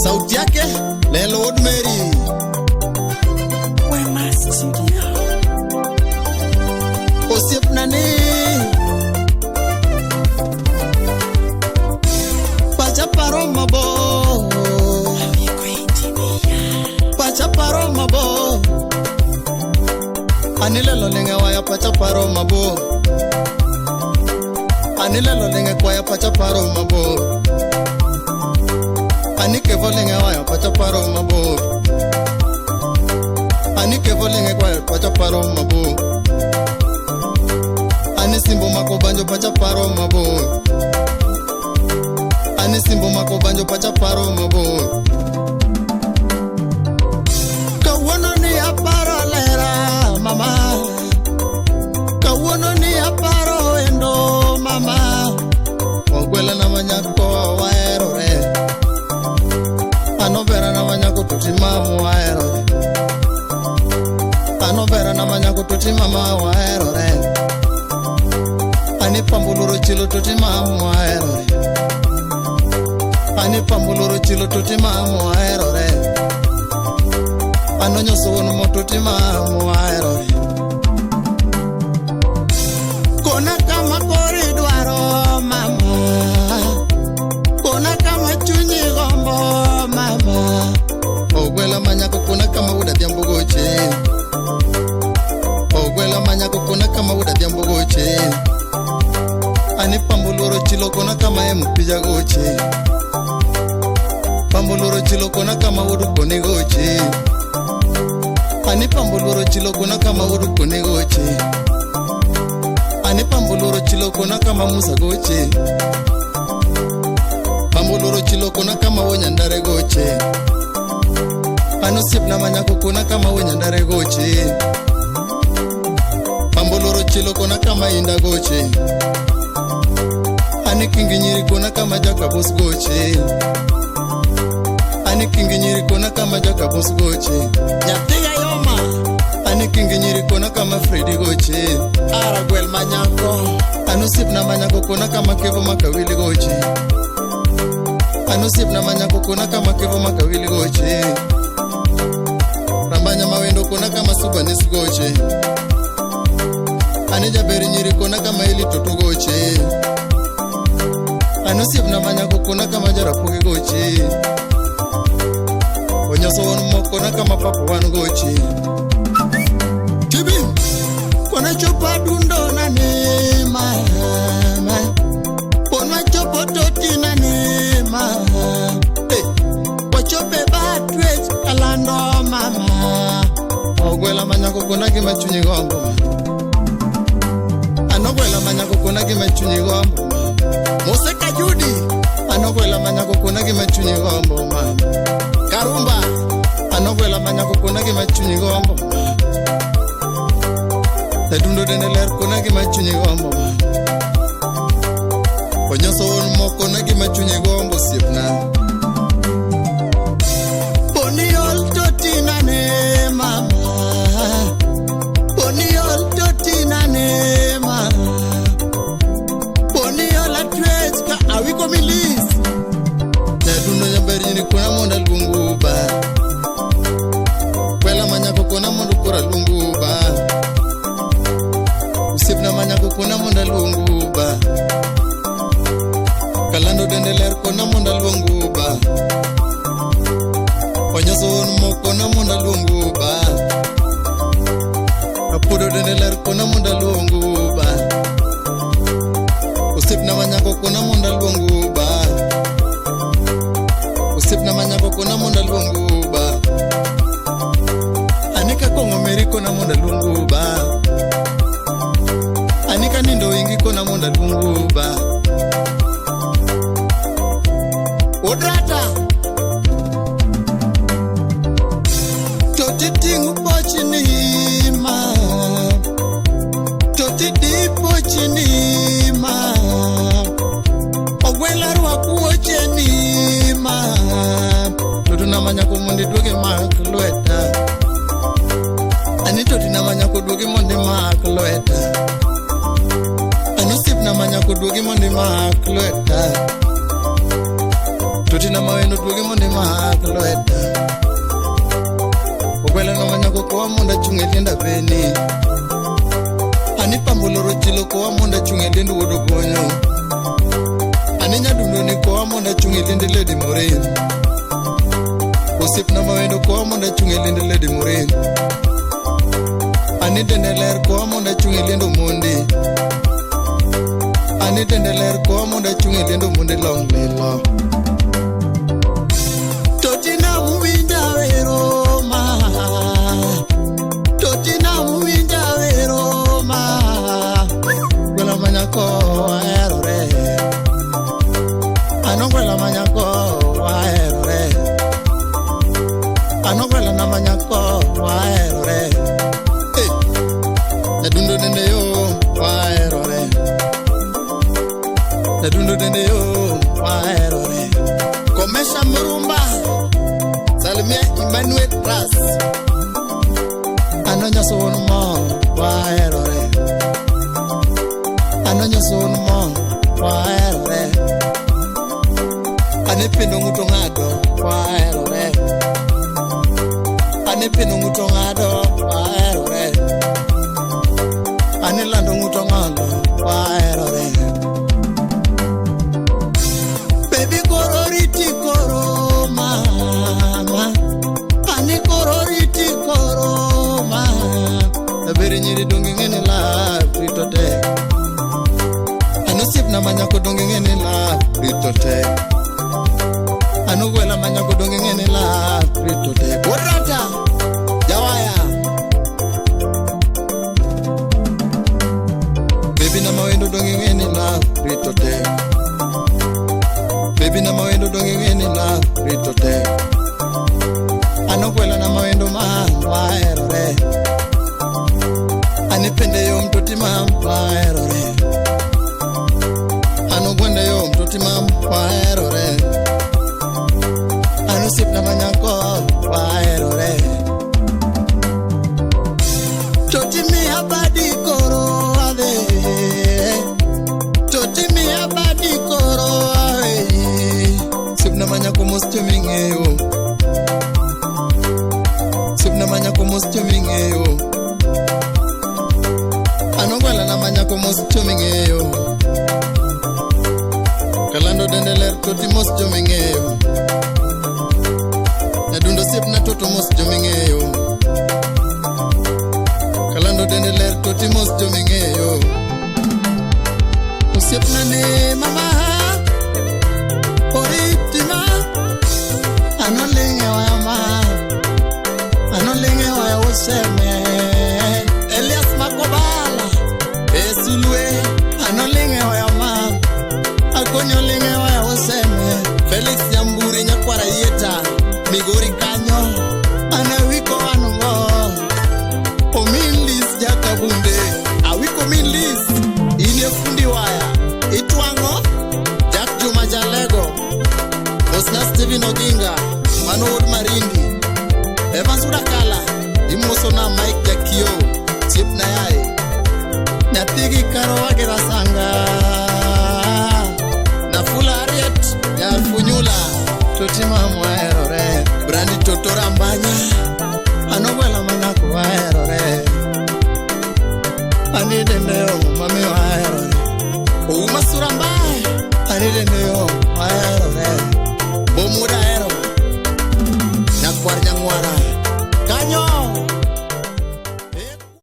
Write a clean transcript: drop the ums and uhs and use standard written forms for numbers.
Sauti yake Lord Mary Wema Studio. Osip nani Pacha paro mabo Pacha paro mabo Anile lo lenga waya pacha paro mabo Anile lo lenga kwaya pacha paro mabo Anike volenga waya pacha paro mabo Anike volenga kwaya pacha paro mabo Ani simbo mako banjo pacha paro mabo Ani simbo mako banjo pacha paro mabo Kawono ni aparo lera mama Kawono ni aparo endo mama Ogwela na manyako waero re Anobera na manyako tutimamu waero re Anobera na manyako tutimama waero re Ani pambuluro chilo tutimamu waero re Ani pambuluro chilo tutimamu waero re Anonyo sonu motutimamu waero re Kona kama koridwaro mama Kona kama chunyi gombo mama Ogwela manyako kuna kama uda diambo goche Ogwela manyako kuna kama uda diambo goche Ani pambuluro chilo kuna kama mpija goche Pambuluro chilo kuna kama udu kone goche Ani pambuluro chilo kuna kama udu kone goche Ani pambuluro chilo kuna kama musa goche Pambuluro chilo kuna kama wonyandare goche Ano sip na manyako kuna kama wonyandare goche Pambuluro chilo kuna kama inda goche Ani kinginyiri kuna kama jaka boss goche Ani kinginyiri kuna kama jaka boss goche Nyatiga yoma Ani kinginyiri kuna kama Freddy goche Aragwel manyako Anu sip na manyako kuna kama Kevo Makawili goche Anu sip na manyako kuna kama Kevo Makawili goche Rambanya mawendo kuna kama Subanis goche Ani jaberi nyiri kuna kama Ili Tutu goche Anu sip na manyako kuna kama Jarapugi goche Onyoso wonu moko na kama Papu Wanu goche Tibi Kona chopa dundo na nema Kona chopo toti na nema Wachope batwech kalando mama Ogwela manyako kuna kima chunyi gombo Anogwela manyako kuna kima chunyi gombo Museka Judi Anogwela manyako kuna kima chunyi gombo mama Karumba Anogwela manyako kuna kima chunyi gombo Tadundo deneler kuna kima chunyi gombo Onyoso wonu moko na kima chunyi gombo sipna Poniol toti na ne mama Poniol toti na ne mama Poniol atwech ka awiko milis Tadundo nyamberi ni kuna monda lungu ba Kwela manyako kuna mondu kura lungu ba Usipna manyako kuna monda lungu ba Kalando dendeler kuna monda lungu ba Onyoso wonu moko na monda lungu ba Apudo dendeler kuna monda lungu ba Usipna manyako kuna monda lungu ba Usipna manyako kuna monda lungu ba Anika kongo meri kuna monda lungu ba Anika nindo ingi kuna monda lungu ba Odrata Toti tingu pochi ni ma Toti di pochi ni ma Ogwela ruwa kuoche ni ma Toti na manyako mundi duge maklweta Ani toti na manyako duge mundi maklweta Ani sip na manyako duge mundi maklweta Totina mawendo tugi monde maklweta Okwela ngamanya kwa monda chungelinda beni Ani pambuloro chilo kwa monda chungelinda wodogonyo Ani nyadunoni kwa monda chungelinda ledi moreni Osip na mawendo kwa monda chungelinda ledi moreni Ani dendeler kwa monda chungelinda mondi Ani dendeler kwa monda chungelinda mondi long lilo Totina muwinja veroma Totina muwinja veroma Gwela manyako waerore Ano gwela manyako waerore Ano gwela na manyako waerore Nadundo dende yo waerore Nadundo dende yo waerore Komesha murumba Salimia Emmanuel Ras Anonya sonu mo waerore Anonya sonu mo waerore Anependo ngutongado waerore Anependo ngutongado waerore Anelando ngutongado waerore Baby kororiti koro mama Ani kororiti koro mama Abere nyiri dongi ngene la pritote Ano sip na manyako dongi ngene la pritote Ano gwela manyako dongi ngene la pritote Borata Jawaya Baby na mawendo dongi ngene la pritote Baby na mawendo dongi ngene la pritote Ano gwela na mawendo waerore Anipende yo mtoti waerore Ano gwenda yo mtoti waerore Ano sip na manyako waerore Toti mi abadi koro ave Toti mi abadi koro ave Sip na manyako mostyo mingeyo Sip na manyako mostyo mingeyo Anongwala na manyako mostyo mingeyo Kalando dendeler toti mostyo mingeyo Nadundo sip na toto mostyo mingeyo Kalando dendeler toti mostyo mingeyo Usip na ne mama Oritima Anolinge wa yama Anolinge wa ya useme Elias Makobala Esulwe Anolinge wa yama Akonyolinge wa ya useme Felix Yamburi nyakwara yeta Migori kanyo Anawiko anumo Omilis jakabunde Awiko milis Inye fundi waya Itwango Jak Juma Jalego Osna Steven Oginga Manod Marindi Evans Urakala Imoso na Mike Jakio Chip na yae Nyatigi Karo Wagira Sanga Na Fula Ariet Ya Funyula Totima Mwaerore Brandi Totora Mbanya Anogwela Manako Waerore Anidendeo Mami Waerore Uma Surambai Anidendeo Waerore Bomuda Ero